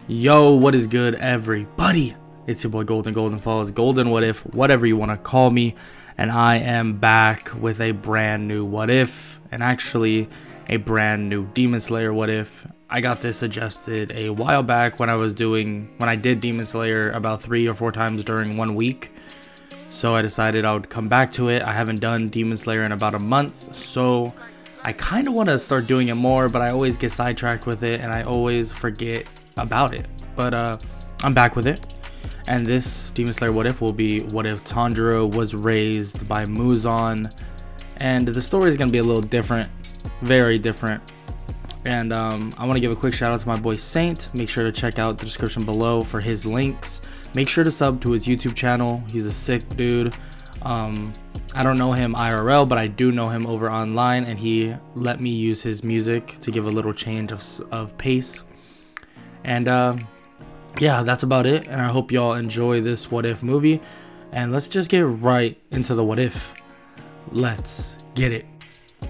Yo, what is good, everybody? It's your boy Golden Falls, Golden What If, whatever you want to call me, and I am back with a brand new What If, and actually a brand new Demon Slayer What If. I got this suggested a while back when I did Demon Slayer about 3 or 4 times during 1 week. So I decided I would come back to it. I haven't done Demon Slayer in about a month, so I kind of want to start doing it more, but I always get sidetracked with it and I always forget about it. But I'm back with it, and this Demon Slayer What If will be what if Tanjiro was raised by Muzan, and the story is going to be a little different, very different. And I want to give a quick shout out to my boy Saint. Make sure to check out the description below for his links. Make sure to sub to his YouTube channel. He's a sick dude. I don't know him IRL, but I do know him over online, and he let me use his music to give a little change of pace. And yeah, that's about it, and I hope y'all enjoy this What If movie, and let's just get right into the What If. Let's get it.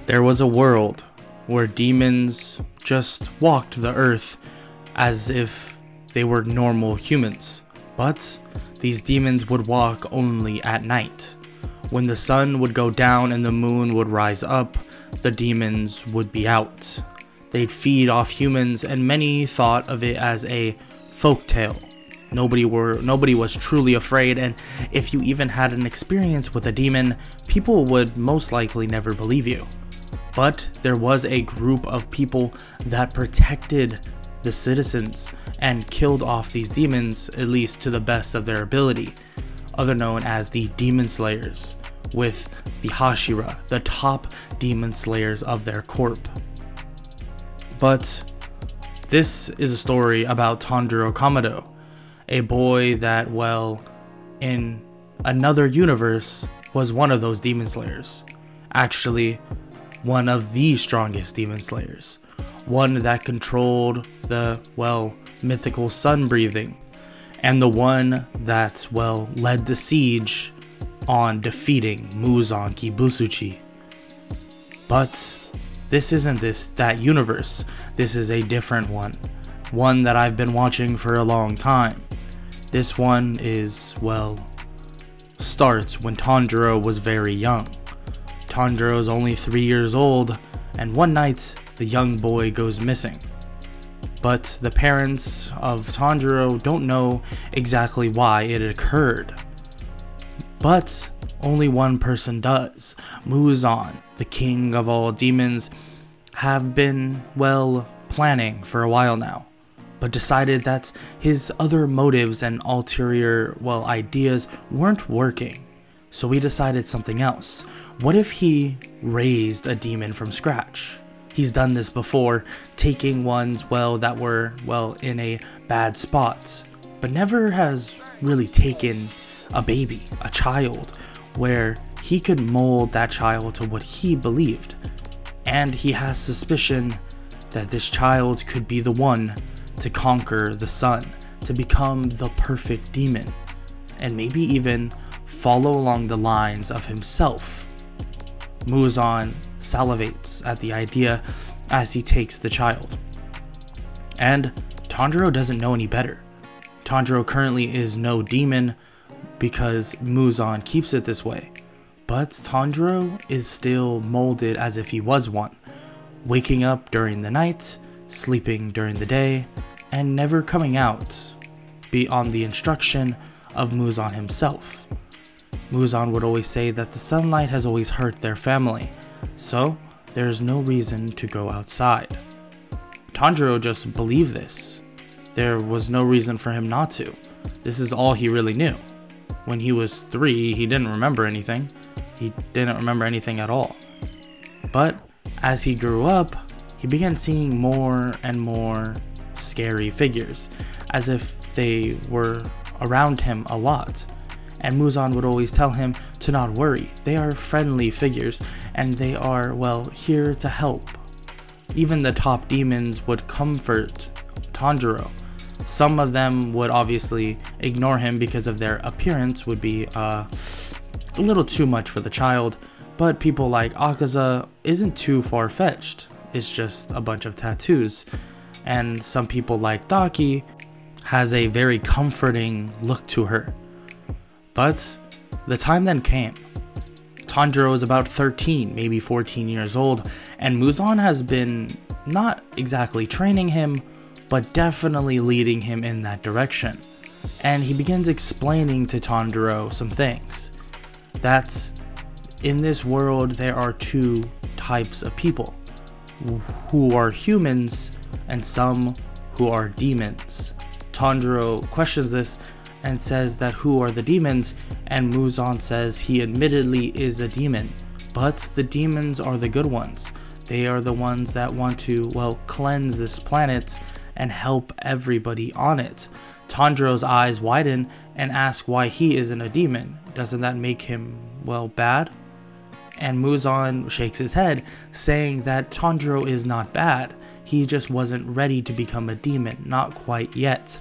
There was a world where demons just walked the earth as if they were normal humans, but these demons would walk only at night. When the sun would go down and the moon would rise up, the demons would be out. They'd feed off humans, and many thought of it as a folktale. Nobody was truly afraid, and if you even had an experience with a demon, people would most likely never believe you. But there was a group of people that protected the citizens and killed off these demons, at least to the best of their ability, other known as the Demon Slayers, with the Hashira, the top demon slayers of their corp. But this is a story about Tanjiro Kamado, a boy that, well, in another universe was one of those demon slayers. Actually, one of the strongest demon slayers. One that controlled the, well, mythical sun breathing. And the one that, well, led the siege on defeating Muzan Kibusuchi. But this isn't that universe. This is a different one that I've been watching for a long time. This one is, well, starts when Tanjiro was very young. Tanjiro is only 3 years old, and one night the young boy goes missing. But the parents of Tanjiro don't know exactly why it occurred. But only one person does. Muzan, the king of all demons, have been, well, planning for a while now, but decided that his other motives and ulterior, well, ideas weren't working. So he decided something else. What if he raised a demon from scratch? He's done this before, taking ones, well, that were, well, in a bad spot, but never has really taken a baby, a child, where he could mold that child to what he believed. And he has suspicion that this child could be the one to conquer the sun, to become the perfect demon, and maybe even follow along the lines of himself. Muzan salivates at the idea as he takes the child. And Tanjiro doesn't know any better. Tanjiro currently is no demon because Muzan keeps it this way. But Tanjiro is still molded as if he was one, waking up during the night, sleeping during the day, and never coming out beyond the instruction of Muzan himself. Muzan would always say that the sunlight has always hurt their family, so there's no reason to go outside. Tanjiro just believed this. There was no reason for him not to. This is all he really knew. When he was 3, he didn't remember anything. He didn't remember anything at all. But as he grew up, he began seeing more and more scary figures, as if they were around him a lot. And Muzan would always tell him to not worry. They are friendly figures, and they are, well, here to help. Even the top demons would comfort Tanjiro. Some of them would obviously ignore him because of their appearance would be a little too much for the child, but people like Akaza isn't too far-fetched. It's just a bunch of tattoos. And some people like Daki has a very comforting look to her. But the time then came. Tanjiro is about 13, maybe 14 years old, and Muzan has been not exactly training him, but definitely leading him in that direction. And he begins explaining to Tanjiro some things. That in this world there are two types of people, who are humans and some who are demons. Tanjiro questions this and says that who are the demons, and Muzan says he admittedly is a demon, but the demons are the good ones. They are the ones that want to, well, cleanse this planet and help everybody on it. Tanjiro's eyes widen and ask why he isn't a demon. Doesn't that make him, well, bad? And Muzan shakes his head, saying that Tanjiro is not bad. He just wasn't ready to become a demon, not quite yet.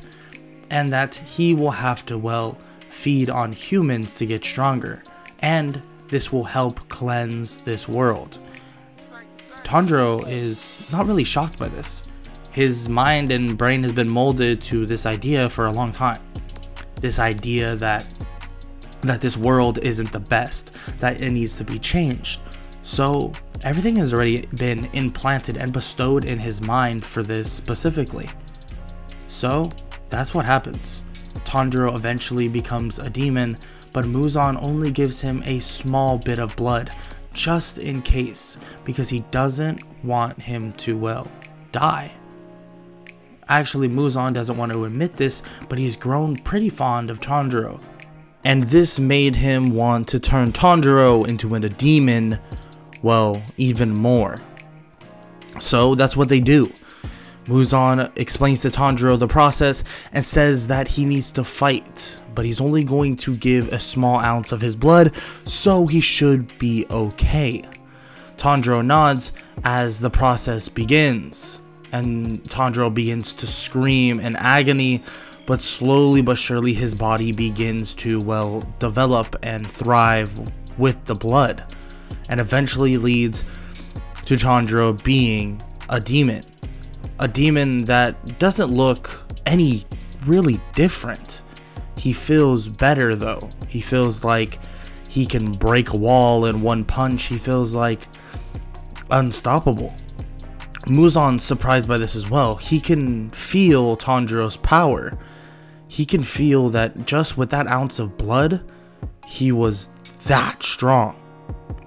And that he will have to, well, feed on humans to get stronger. And this will help cleanse this world. Tanjiro is not really shocked by this. His mind and brain has been molded to this idea for a long time. This idea that this world isn't the best, that it needs to be changed. So everything has already been implanted and bestowed in his mind for this specifically. So that's what happens. Tanjiro eventually becomes a demon, but Muzan only gives him a small bit of blood, just in case, because he doesn't want him to, well, die. Actually, Muzan doesn't want to admit this, but he's grown pretty fond of Tanjiro. And this made him want to turn Tanjiro into a demon, well, even more. So that's what they do. Muzan explains to Tanjiro the process and says that he needs to fight, but he's only going to give a small ounce of his blood, so he should be okay. Tanjiro nods as the process begins, and Tanjiro begins to scream in agony, but slowly but surely his body begins to, well, develop and thrive with the blood, and eventually leads to Tanjiro being a demon. A demon that doesn't look any really different. He feels better though. He feels like he can break a wall in one punch. He feels like unstoppable. Muzan's surprised by this as well. He can feel Tanjiro's power. He can feel that just with that ounce of blood, he was that strong.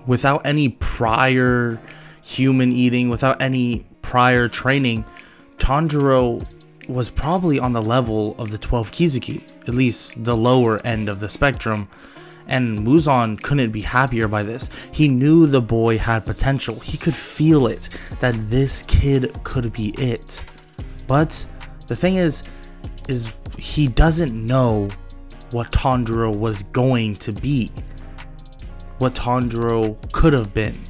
Without any prior human eating, without any prior training, Tanjiro was probably on the level of the 12 Kizuki, at least the lower end of the spectrum, and Muzan couldn't be happier by this. He knew the boy had potential. He could feel it, that this kid could be it. But the thing is he doesn't know what Tanjiro was going to be, what Tanjiro could have been.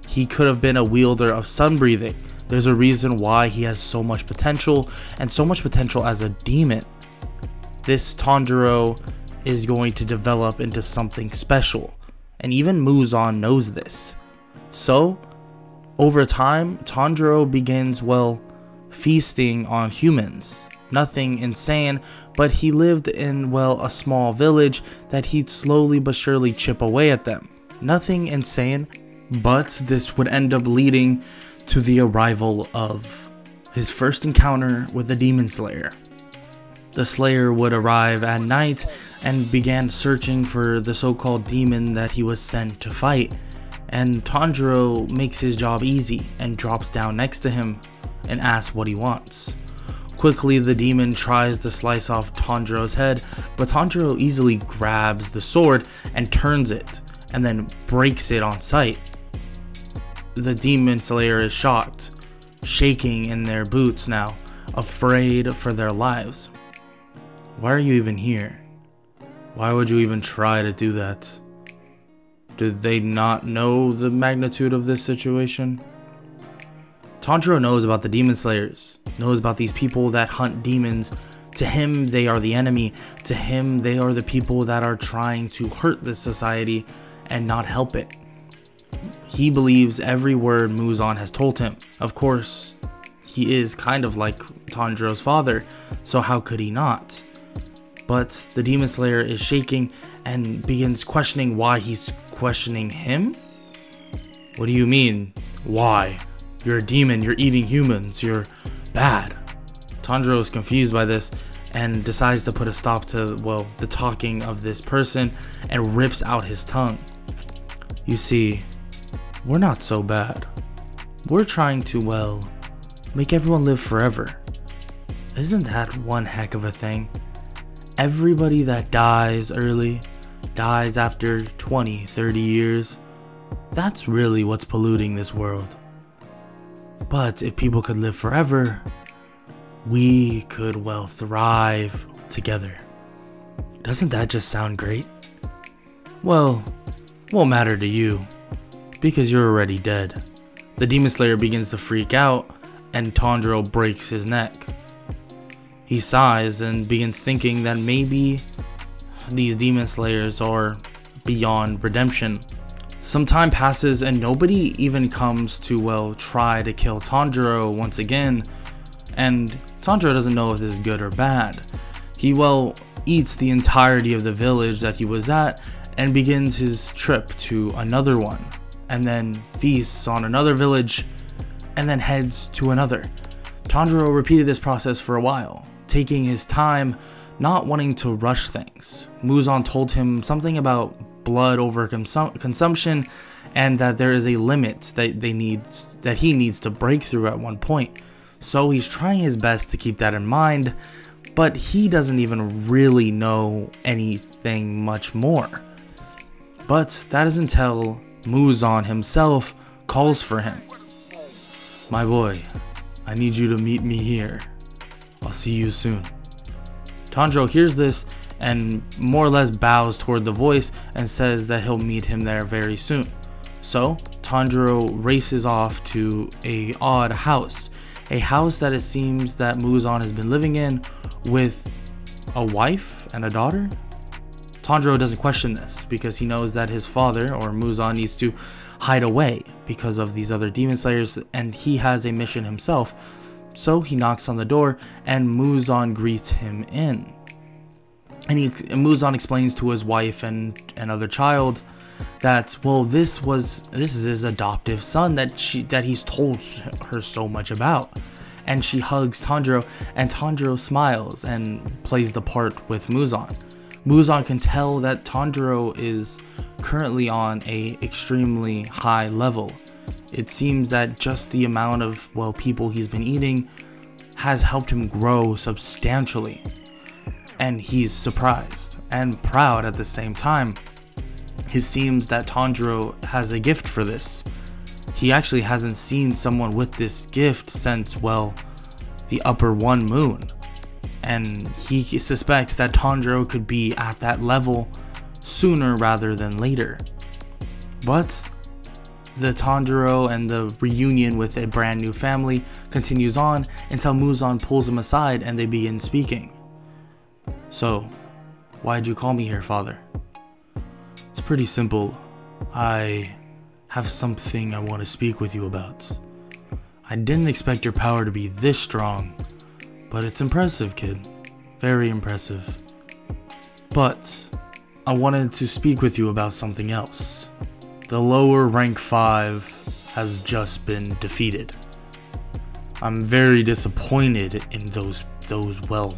He could have been a wielder of sun breathing. There's a reason why he has so much potential, and so much potential as a demon. This Tanjiro is going to develop into something special, and even Muzan knows this. So, over time, Tanjiro begins, well, feasting on humans. Nothing insane, but he lived in, well, a small village that he'd slowly but surely chip away at them. Nothing insane, but this would end up leading to the arrival of his first encounter with the Demon Slayer. The Slayer would arrive at night and began searching for the so-called demon that he was sent to fight, and Tanjiro makes his job easy and drops down next to him and asks what he wants. Quickly, the demon tries to slice off Tanjiro's head, but Tanjiro easily grabs the sword and turns it, and then breaks it on sight. The Demon Slayer is shocked, shaking in their boots now, afraid for their lives. Why are you even here? Why would you even try to do that? Did they not know the magnitude of this situation? Tanjiro knows about the Demon Slayers, knows about these people that hunt demons. To him, they are the enemy. To him, they are the people that are trying to hurt this society and not help it. He believes every word Muzan has told him. Of course, he is kind of like Tanjiro's father, so how could he not? But the Demon Slayer is shaking and begins questioning why he's questioning him. What do you mean, why? You're a demon, you're eating humans, you're bad. Tanjiro is confused by this and decides to put a stop to, well, the talking of this person and rips out his tongue. You see, we're not so bad. We're trying to, well, make everyone live forever. Isn't that one heck of a thing? Everybody that dies early, dies after 20, 30 years. That's really what's polluting this world. But if people could live forever, we could, well, thrive together. Doesn't that just sound great? Well, won't matter to you, because you're already dead. The Demon Slayer begins to freak out, and Tanjiro breaks his neck. He sighs and begins thinking that maybe these Demon Slayers are beyond redemption. Some time passes and nobody even comes to, well, try to kill Tanjiro once again, and Tanjiro doesn't know if this is good or bad. He, well, eats the entirety of the village that he was at and begins his trip to another one, and then feasts on another village, and then heads to another. Tanjiro repeated this process for a while, taking his time, not wanting to rush things. Muzan told him something about blood over consumption, and that there is a limit that he needs to break through at one point. So he's trying his best to keep that in mind, but he doesn't even really know anything much more. But that is until Muzan himself calls for him. My boy, I need you to meet me here. I'll see you soon. Tanjiro hears this and more or less bows toward the voice and says that he'll meet him there very soon. So Tanjiro races off to a odd house, a house that it seems that Muzan has been living in with a wife and a daughter. Tanjiro doesn't question this because he knows that his father, or Muzan, needs to hide away because of these other Demon Slayers, and he has a mission himself. So he knocks on the door and Muzan greets him in. And Muzan explains to his wife and other child that, well, this is his adoptive son that he's told her so much about. And she hugs Tanjiro, and Tanjiro smiles and plays the part with Muzan. Muzan can tell that Tanjiro is currently on a extremely high level. It seems that just the amount of, well, people he's been eating has helped him grow substantially. And he's surprised and proud at the same time. It seems that Tanjiro has a gift for this. He actually hasn't seen someone with this gift since, well, the upper one moon. And he suspects that Tanjiro could be at that level sooner rather than later. But the Tanjiro and the reunion with a brand new family continues on until Muzan pulls him aside and they begin speaking. So, why'd you call me here, father? It's pretty simple. I have something I want to speak with you about. I didn't expect your power to be this strong, but it's impressive, kid. Very impressive. But I wanted to speak with you about something else. The lower rank 5 has just been defeated. I'm very disappointed in those well,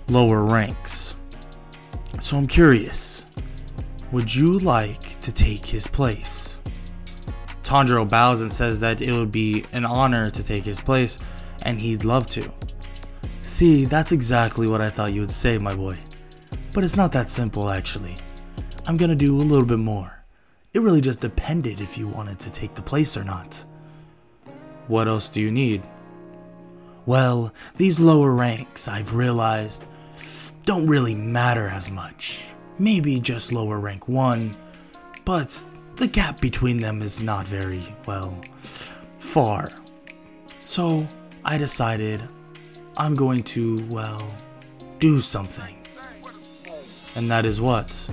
lower ranks. So I'm curious, would you like to take his place? Tanjiro bows and says that it would be an honor to take his place, and he'd love to. See, that's exactly what I thought you would say, my boy. But it's not that simple, actually. I'm gonna do a little bit more. It really just depended if you wanted to take the place or not. What else do you need? Well, these lower ranks, I've realized, don't really matter as much. Maybe just lower rank 1, but the gap between them is not very, well, far. So I decided I'm going to, well, do something. And that is what?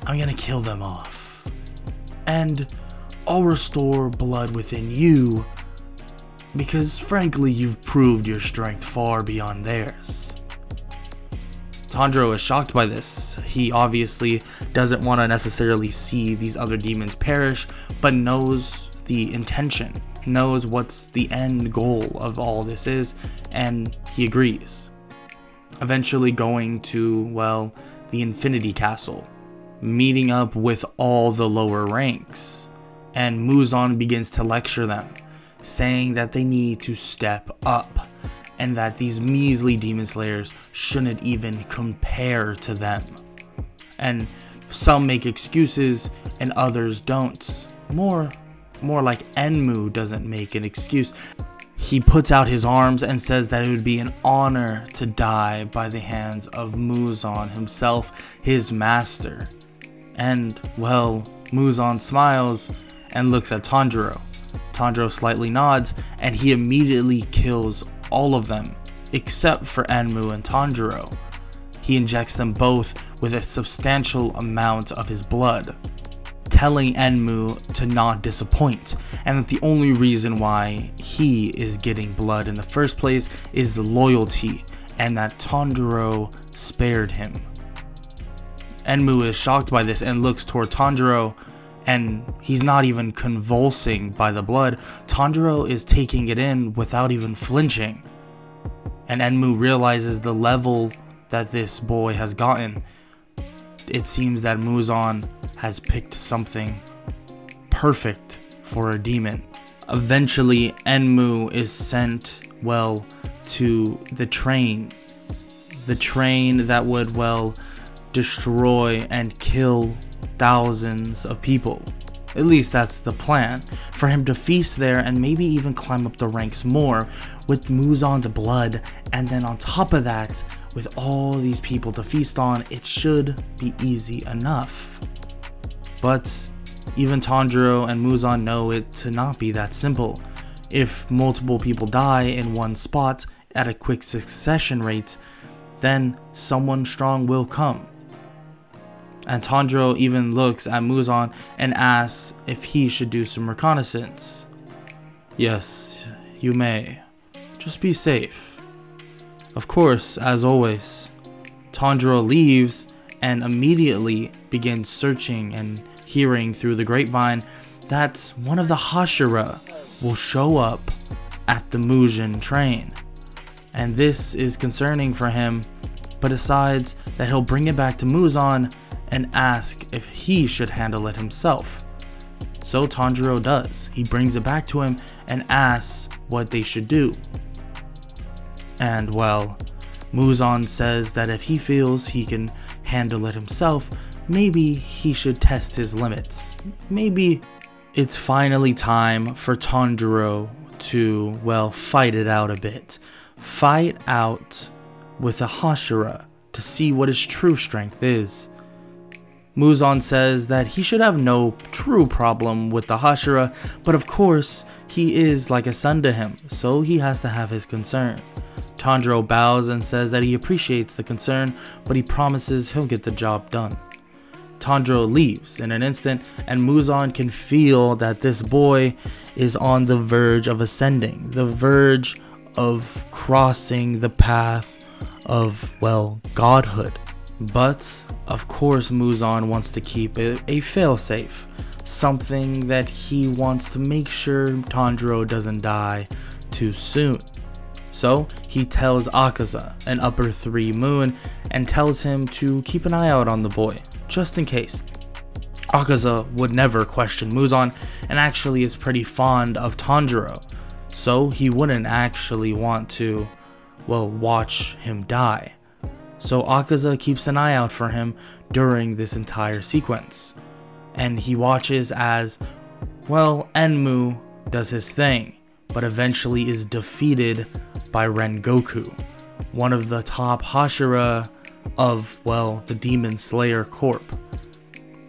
I'm gonna kill them off. And I'll restore blood within you because frankly you've proved your strength far beyond theirs. Tanjiro is shocked by this. He obviously doesn't want to necessarily see these other demons perish, but knows the intention, knows what's the end goal of all this is, and he agrees. Eventually going to, well, the Infinity Castle, meeting up with all the lower ranks, and Muzan begins to lecture them, saying that they need to step up, and that these measly demon slayers shouldn't even compare to them. And some make excuses and others don't. More like Enmu doesn't make an excuse. He puts out his arms and says that it would be an honor to die by the hands of Muzan himself, his master. And, well, Muzan smiles and looks at Tanjiro. Tanjiro slightly nods, and he immediately kills all of them, except for Enmu and Tanjiro. He injects them both with a substantial amount of his blood, telling Enmu to not disappoint, and that the only reason why he is getting blood in the first place is loyalty, and that Tanjiro spared him. Enmu is shocked by this and looks toward Tanjiro, and he's not even convulsing by the blood. Tanjiro is taking it in without even flinching. And Enmu realizes the level that this boy has gotten. It seems that Muzan has picked something perfect for a demon. Eventually, Enmu is sent, well, to the train. The train that would, well, destroy and kill thousands of people. At least that's the plan, for him to feast there and maybe even climb up the ranks more with Muzan's blood, and then on top of that, with all these people to feast on, it should be easy enough. But even Tanjiro and Muzan know it to not be that simple. If multiple people die in one spot at a quick succession rate, then someone strong will come. And Tanjiro even looks at Muzan and asks if he should do some reconnaissance. Yes, you may. Just be safe. Of course, as always. Tanjiro leaves and immediately begins searching and hearing through the grapevine that one of the Hashira will show up at the Muzan train. And this is concerning for him, but decides that he'll bring it back to Muzan and ask if he should handle it himself. So Tanjiro does. He brings it back to him and asks what they should do. And well, Muzan says that if he feels he can handle it himself, maybe he should test his limits. Maybe it's finally time for Tanjiro to, well, fight it out a bit. Fight out with a Hashira to see what his true strength is. Muzan says that he should have no true problem with the Hashira, but of course, he is like a son to him, so he has to have his concern. Tanjiro bows and says that he appreciates the concern, but he promises he'll get the job done. Tanjiro leaves in an instant, and Muzan can feel that this boy is on the verge of ascending, the verge of crossing the path of, well, godhood. But of course Muzan wants to keep it a failsafe, something that he wants to make sure Tanjiro doesn't die too soon. So he tells Akaza, an upper 3 moon, and tells him to keep an eye out on the boy, just in case. Akaza would never question Muzan and actually is pretty fond of Tanjiro, so he wouldn't actually want to, well, watch him die. So Akaza keeps an eye out for him during this entire sequence, and he watches as, well, Enmu does his thing, but eventually is defeated by Rengoku, one of the top Hashira of, well, the Demon Slayer Corp,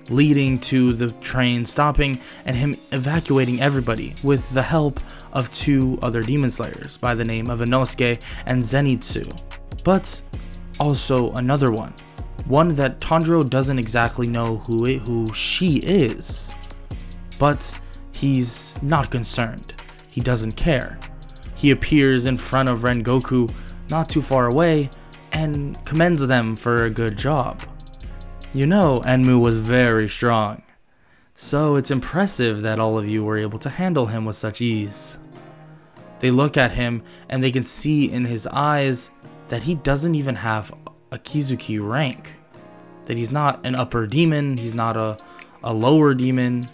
leading to the train stopping and him evacuating everybody with the help of 2 other Demon Slayers by the name of Inosuke and Zenitsu. But also another one that Tanjiro doesn't exactly know who she is, but he's not concerned. He doesn't care. He appears in front of Rengoku not too far away and commends them for a good job. You know, Enmu was very strong, so it's impressive that all of you were able to handle him with such ease. They look at him and they can see in his eyes that he doesn't even have a Kizuki rank. That he's not an upper demon, he's not a lower demon.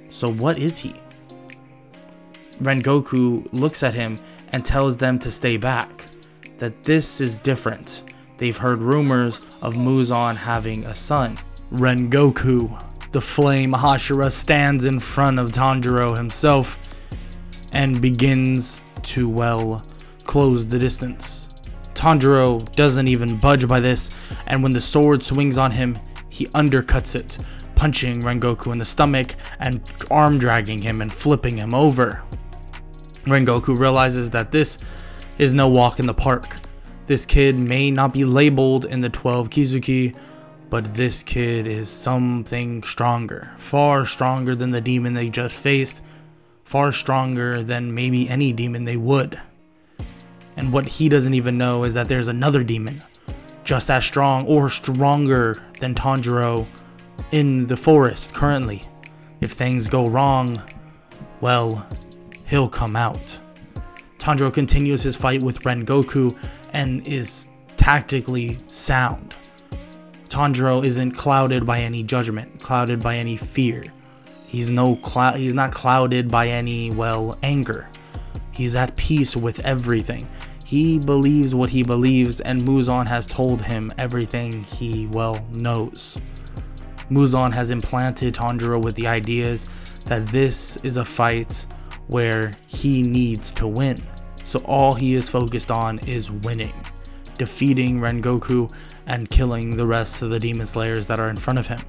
So what is he? Rengoku looks at him and tells them to stay back. That this is different. They've heard rumors of Muzan having a son. Rengoku, the flame Hashira, stands in front of Tanjiro himself and begins to, well, close the distance. Tanjiro doesn't even budge by this, and when the sword swings on him, he undercuts it, punching Rengoku in the stomach and arm dragging him and flipping him over. Rengoku realizes that this is no walk in the park. This kid may not be labeled in the 12 Kizuki, but this kid is something stronger, far stronger than the demon they just faced, far stronger than maybe any demon they would. And what he doesn't even know is that there's another demon, just as strong or stronger than Tanjiro, in the forest currently. If things go wrong, well, he'll come out. Tanjiro continues his fight with Rengoku and is tactically sound. Tanjiro isn't clouded by any judgment, clouded by any fear. He's not clouded by any, well, anger. He's at peace with everything. He believes what he believes, and Muzan has told him everything he, well, knows. Muzan has implanted Tanjiro with the ideas that this is a fight where he needs to win. So all he is focused on is winning, defeating Rengoku and killing the rest of the demon slayers that are in front of him.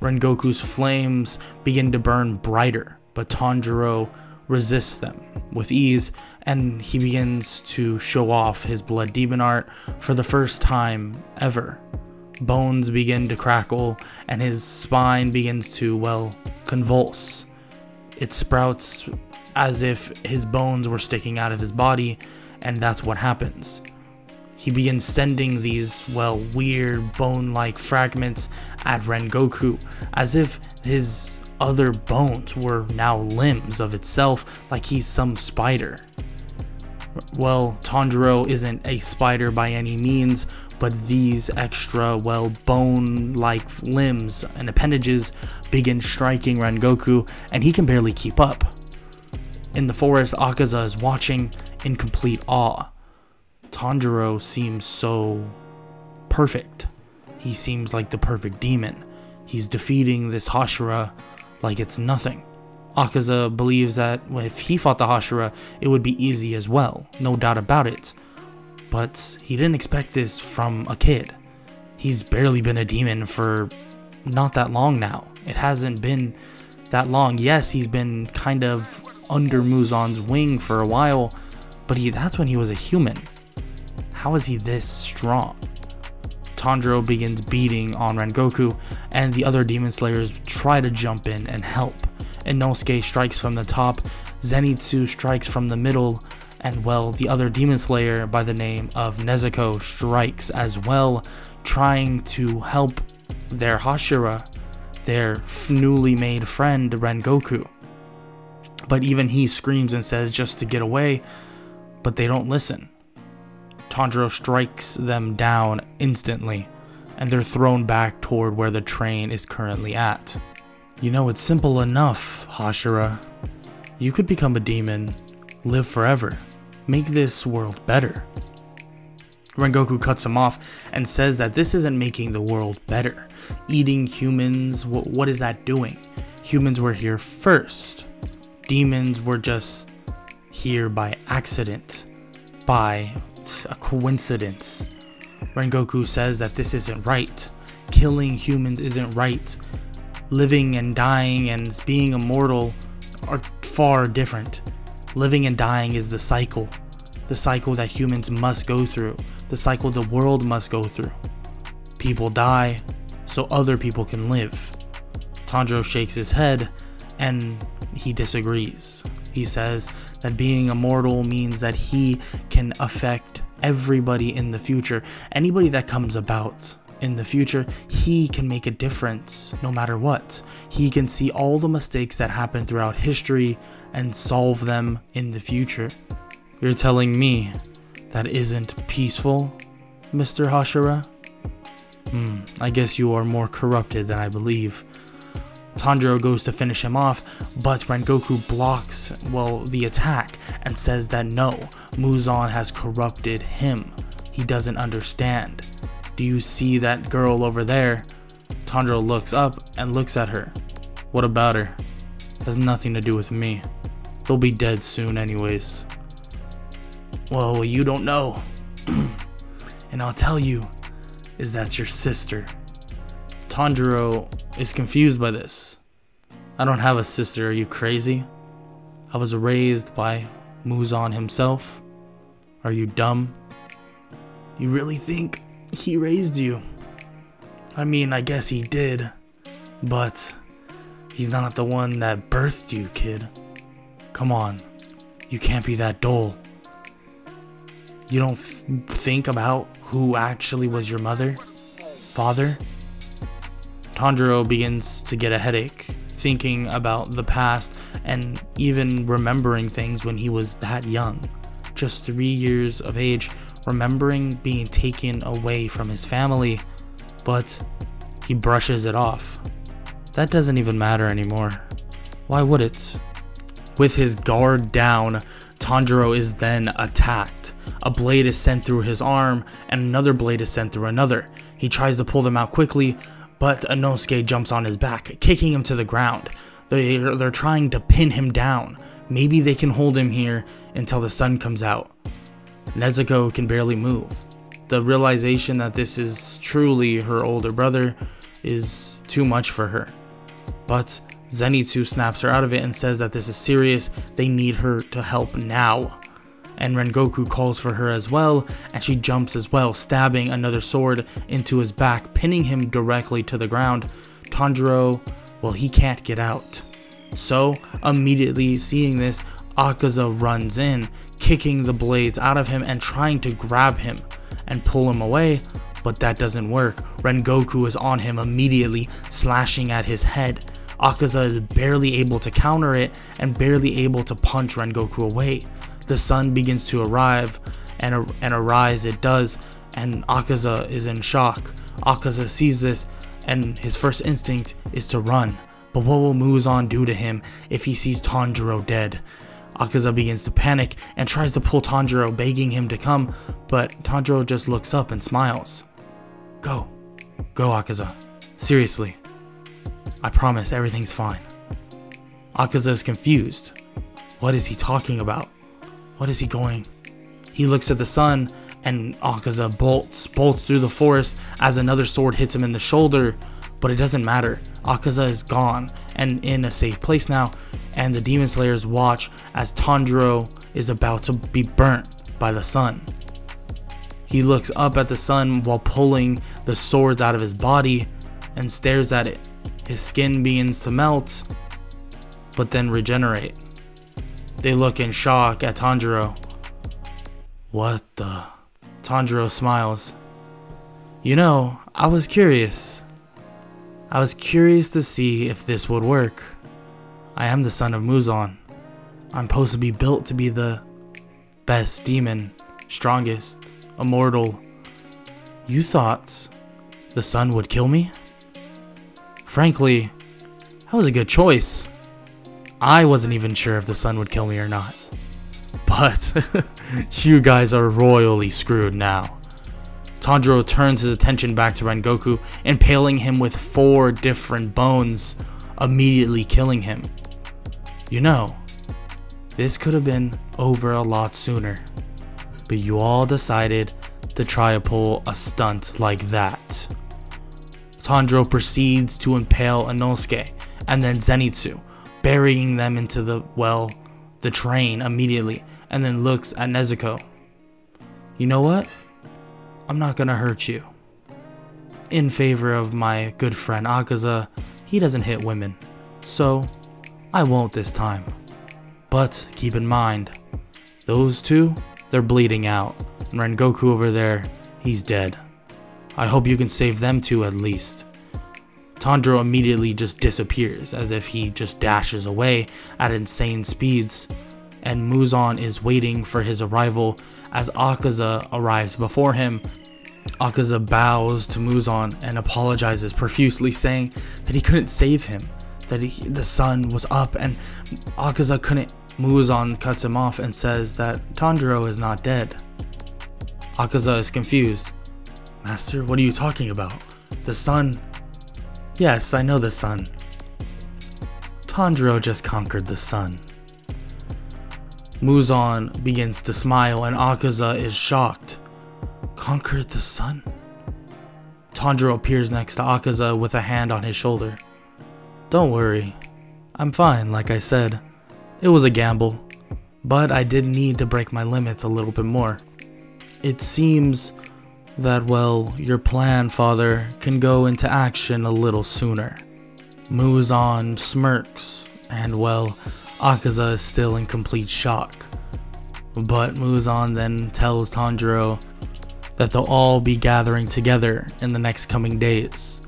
Rengoku's flames begin to burn brighter, but Tanjiro resists them with ease, and he begins to show off his blood demon art for the first time ever. Bones begin to crackle and his spine begins to, well, convulse. It sprouts as if his bones were sticking out of his body, and that's what happens. He begins sending these, well, weird bone-like fragments at Rengoku, as if his other bones were now limbs of itself, like he's some spider. Well, Tanjiro isn't a spider by any means, but these extra, well, bone-like limbs and appendages begin striking Rengoku, and he can barely keep up. In the forest, Akaza is watching in complete awe. Tanjiro seems so perfect. He seems like the perfect demon. He's defeating this Hashira like it's nothing. Akaza believes that if he fought the Hashira, it would be easy as well, no doubt about it. But he didn't expect this from a kid. He's barely been a demon for not that long now. It hasn't been that long. Yes, he's been kind of under Muzan's wing for a while, but that's when he was a human. How is he this strong? Tanjiro begins beating on Rengoku, and the other demon slayers try to jump in and help. Inosuke strikes from the top, Zenitsu strikes from the middle, and, well, the other demon slayer by the name of Nezuko strikes as well, trying to help their Hashira, their newly made friend Rengoku. But even he screams and says just to get away, but they don't listen. Tanjiro strikes them down instantly, and they're thrown back toward where the train is currently at. You know, it's simple enough, Hashira. You could become a demon, live forever, make this world better. Rengoku cuts him off and says that this isn't making the world better. Eating humans, what is that doing? Humans were here first. Demons were just here by accident, by a coincidence. Rengoku says that this isn't right. Killing humans isn't right. Living and dying and being immortal are far different. Living and dying is the cycle that humans must go through, the cycle the world must go through. People die so other people can live. Tanjiro shakes his head and he disagrees. He says that being immortal means that he can affect everybody in the future. Anybody that comes about in the future, he can make a difference no matter what. He can see all the mistakes that happen throughout history and solve them in the future. You're telling me that isn't peaceful, Mr. Hashira? I guess you are more corrupted than I believe. Tanjiro goes to finish him off, but Rengoku blocks, the attack and says that no, Muzan has corrupted him. He doesn't understand. Do you see that girl over there? Tanjiro looks up and looks at her. What about her? Has nothing to do with me. They'll be dead soon anyways. Well, you don't know. And I'll tell you, is that your sister. Tanjiro is confused by this. I don't have a sister, are you crazy? I was raised by Muzan himself. Are you dumb? You really think he raised you? I mean, I guess he did, but he's not the one that birthed you, kid. Come on, you can't be that dull. You don't think about who actually was your mother? Father? Tanjiro begins to get a headache, thinking about the past and even remembering things when he was that young. Just 3 years of age, remembering being taken away from his family, but he brushes it off. That doesn't even matter anymore. Why would it? With his guard down, Tanjiro is then attacked. A blade is sent through his arm, and another blade is sent through another. He tries to pull them out quickly, but Inosuke jumps on his back, kicking him to the ground. They're trying to pin him down. Maybe they can hold him here until the sun comes out. Nezuko can barely move. The realization that this is truly her older brother is too much for her. But Zenitsu snaps her out of it and says that this is serious. They need her to help now. And Rengoku calls for her as well, and she jumps as well, stabbing another sword into his back, pinning him directly to the ground. Tanjiro, he can't get out. So, immediately seeing this, Akaza runs in, kicking the blades out of him and trying to grab him and pull him away, but that doesn't work. Rengoku is on him immediately, slashing at his head. Akaza is barely able to counter it and barely able to punch Rengoku away. The sun begins to arrive, and arise it does, and Akaza is in shock. Akaza sees this, and his first instinct is to run. But what will Muzan do to him if he sees Tanjiro dead? Akaza begins to panic and tries to pull Tanjiro, begging him to come, but Tanjiro just looks up and smiles. Go Akaza. Seriously. I promise everything's fine. Akaza is confused. What is he talking about? What is he going? He looks at the sun, and Akaza bolts through the forest as another sword hits him in the shoulder, but it doesn't matter. Akaza is gone and in a safe place now, and the Demon Slayers watch as Tanjiro is about to be burnt by the sun. He looks up at the sun while pulling the swords out of his body and stares at it. His skin begins to melt, but then regenerate. They look in shock at Tanjiro. What the? Tanjiro smiles. You know, I was curious. I was curious to see if this would work. I am the son of Muzan. I'm supposed to be built to be the best demon, strongest, immortal. You thought the sun would kill me? Frankly, that was a good choice. I wasn't even sure if the sun would kill me or not. But you guys are royally screwed now. Tanjiro turns his attention back to Rengoku, impaling him with 4 different bones, immediately killing him. You know, this could have been over a lot sooner, but you all decided to try to pull a stunt like that. Tanjiro proceeds to impale Inosuke and then Zenitsu, burying them into the train immediately, and then looks at Nezuko. You know what? I'm not gonna hurt you. In favor of my good friend Akaza, he doesn't hit women, so I won't this time. But keep in mind, those two, they're bleeding out. And Rengoku over there, he's dead. I hope you can save them two at least. Tanjiro immediately just disappears, as if he just dashes away at insane speeds. And Muzan is waiting for his arrival as Akaza arrives before him. Akaza bows to Muzan and apologizes profusely, saying that he couldn't save him, that the sun was up and Akaza couldn't. Muzan cuts him off and says that Tanjiro is not dead. Akaza is confused. Master, what are you talking about? The sun? Yes, I know the sun. Tanjiro just conquered the sun. Muzan begins to smile and Akaza is shocked. Conquered the sun? Tanjiro appears next to Akaza with a hand on his shoulder. Don't worry, I'm fine, like I said. It was a gamble, but I did need to break my limits a little bit more. It seems that, well, your plan, father, can go into action a little sooner. Muzan smirks, and well, Akaza is still in complete shock. But Muzan then tells Tanjiro that they'll all be gathering together in the next coming days,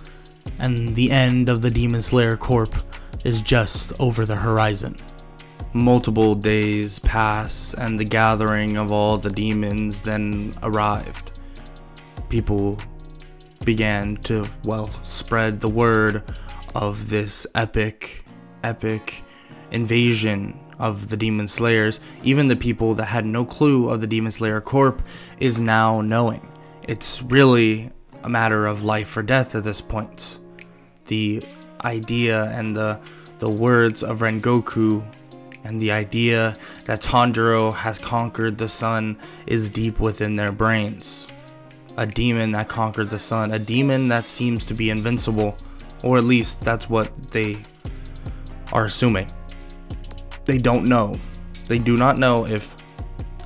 and the end of the Demon Slayer Corp is just over the horizon. Multiple days pass and the gathering of all the demons then arrived. People began to, well, spread the word of this epic invasion of the Demon Slayers. Even the people that had no clue of the Demon Slayer Corp is now knowing. It's really a matter of life or death at this point. The idea and the words of Rengoku and the idea that Tanjiro has conquered the sun is deep within their brains. A demon that conquered the sun, a demon that seems to be invincible, or at least that's what they are assuming. They don't know. They do not know if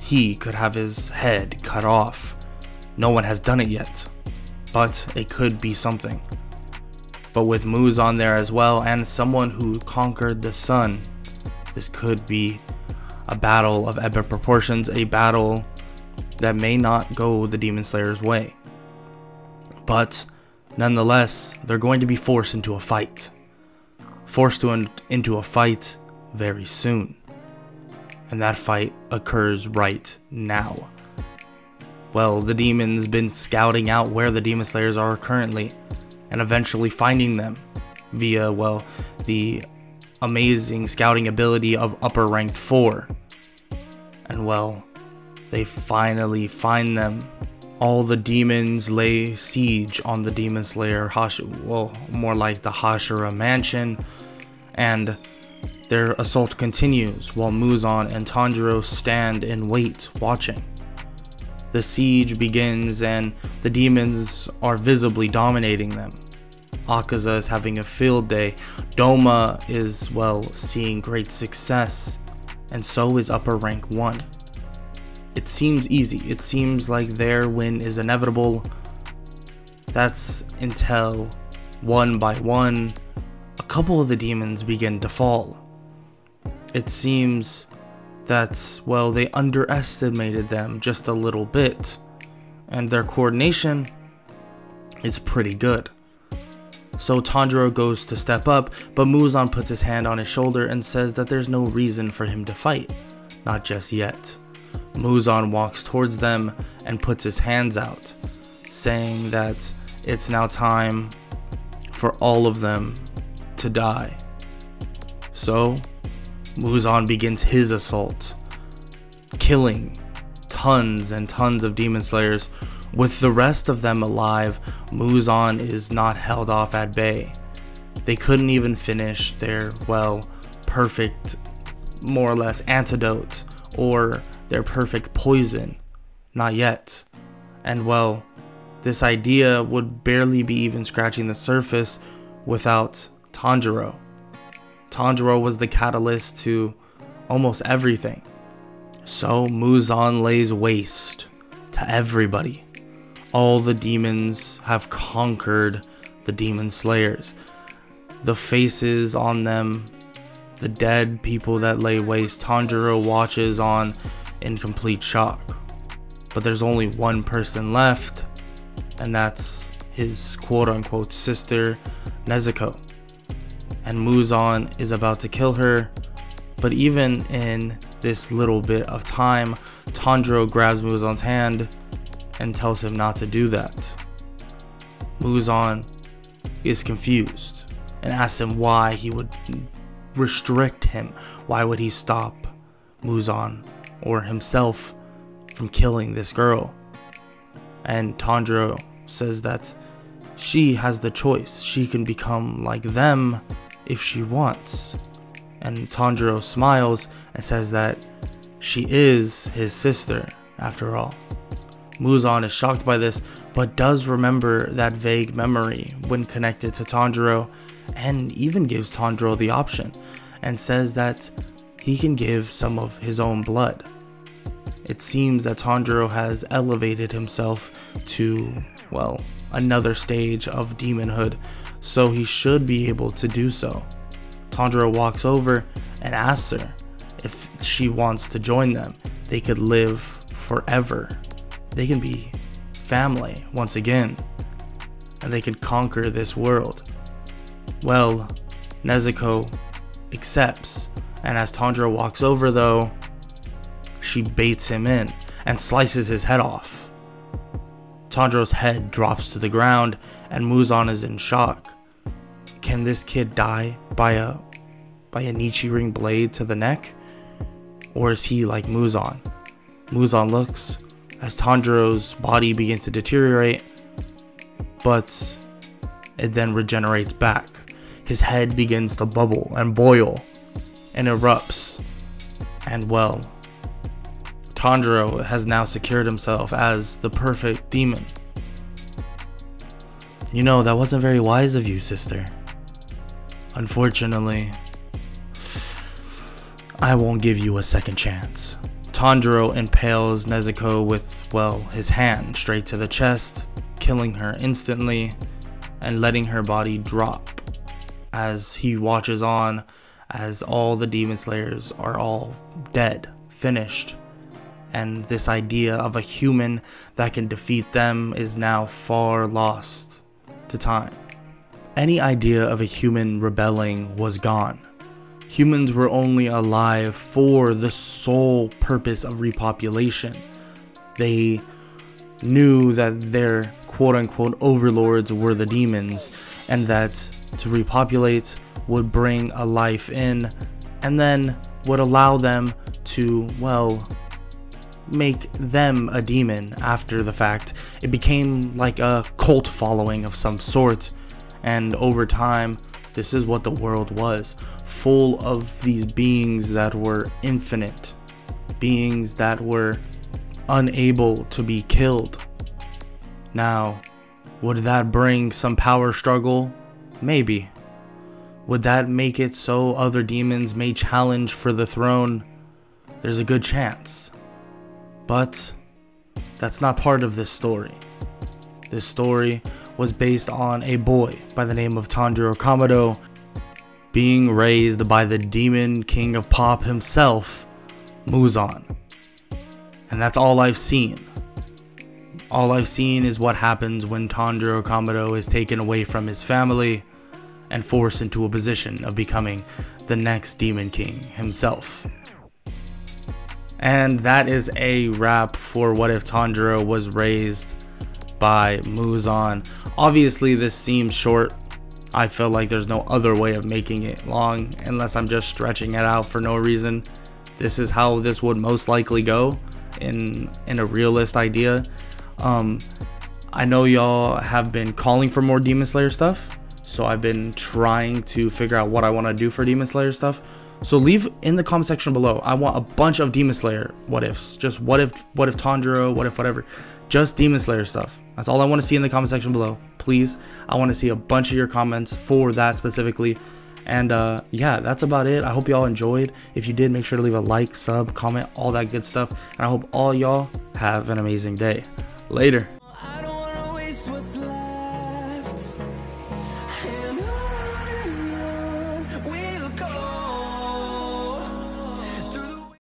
he could have his head cut off. No one has done it yet, but it could be something. But with Muzan there as well, and someone who conquered the sun, this could be a battle of epic proportions, a battle that may not go the Demon Slayer's way. But nonetheless, they're going to be forced into a fight. Into a fight very soon. And that fight occurs right now. Well, the demon's been scouting out where the Demon Slayers are currently, and eventually finding them via, well, the amazing scouting ability of upper ranked 4. And well, they finally find them. All the demons lay siege on the Demon Slayer, well, more like the Hashira mansion, and their assault continues while Muzan and Tanjiro stand and wait, watching. The siege begins and the demons are visibly dominating them. Akaza is having a field day. Doma is, well, seeing great success, and so is upper rank 1. It seems easy. It seems like their win is inevitable. That's until one by one, a couple of the demons begin to fall. It seems that, well, they underestimated them just a little bit, and their coordination is pretty good. So Tanjiro goes to step up, but Muzan puts his hand on his shoulder and says that there's no reason for him to fight, not just yet. Muzan walks towards them and puts his hands out, saying that it's now time for all of them to die. So Muzan begins his assault, killing tons and tons of Demon Slayers. With the rest of them alive, Muzan is not held off at bay. They couldn't even finish their, well, perfect, more or less, antidote or their perfect poison. Not yet. And well, this idea would barely be even scratching the surface without Tanjiro. Tanjiro was the catalyst to almost everything. So Muzan lays waste to everybody. All the demons have conquered the Demon Slayers. The faces on them the dead people that lay waste, Tanjiro watches on in complete shock. But there's only one person left, and that's his quote-unquote sister, Nezuko. And Muzan is about to kill her, but even in this little bit of time, Tanjiro grabs Muzan's hand and tells him not to do that. Muzan is confused and asks him why he would restrict him. Why would he stop Muzan or himself from killing this girl? And Tanjiro says that she has the choice. She can become like them if she wants. And Tanjiro smiles and says that she is his sister after all. Muzan is shocked by this, but does remember that vague memory when connected to Tanjiro, and even gives Tanjiro the option and says that he can give some of his own blood. It seems that Tanjiro has elevated himself to, well, another stage of demonhood, so he should be able to do so. Tanjiro walks over and asks her if she wants to join them. They could live forever. They can be family once again, and they can conquer this world. Well, Nezuko accepts, and as Tanjiro walks over though, she baits him in and slices his head off. Tanjiro's head drops to the ground, and Muzan is in shock. Can this kid die by a Nichirin blade to the neck? Or is he like Muzan? Muzan looks as Tanjiro's body begins to deteriorate, but it then regenerates back. His head begins to bubble and boil and erupts. And well, Tanjiro has now secured himself as the perfect demon. You know, that wasn't very wise of you, sister. Unfortunately, I won't give you a second chance. Tanjiro impales Nezuko with, well, his hand straight to the chest, killing her instantly and letting her body drop as he watches on as all the demon slayers are all dead, finished, and this idea of a human that can defeat them is now far lost to time. Any idea of a human rebelling was gone. Humans were only alive for the sole purpose of repopulation. They knew that their quote-unquote overlords were the demons, and that to repopulate would bring a life in, and then would allow them to, well, make them a demon after the fact. It became like a cult following of some sort, and over time, this is what the world was, full of these beings that were infinite, beings that were unable to be killed. Now, would that bring some power struggle? Maybe. Would that make it so other demons may challenge for the throne? There's a good chance. But that's not part of this story. This story was based on a boy by the name of Tanjiro Kamado being raised by the demon king of pop himself, Muzan. And that's all I've seen. All I've seen is what happens when Tanjiro Kamado is taken away from his family and forced into a position of becoming the next demon king himself. And that is a wrap for What If Tanjiro Was Raised by Muzan. Obviously this seems short. I feel like there's no other way of making it long unless I'm just stretching it out for no reason. This is how this would most likely go in a realist idea. I know y'all have been calling for more Demon Slayer stuff, so I've been trying to figure out what I want to do for Demon Slayer stuff. So leave in the comment section below. I want a bunch of Demon Slayer what ifs. Just what if Tanjiro, what if whatever. Just Demon Slayer stuff. That's all I want to see in the comment section below. Please, I want to see a bunch of your comments for that specifically. And yeah, that's about it. I hope y'all enjoyed. If you did, make sure to leave a like, sub, comment, all that good stuff. And I hope all y'all have an amazing day. Later.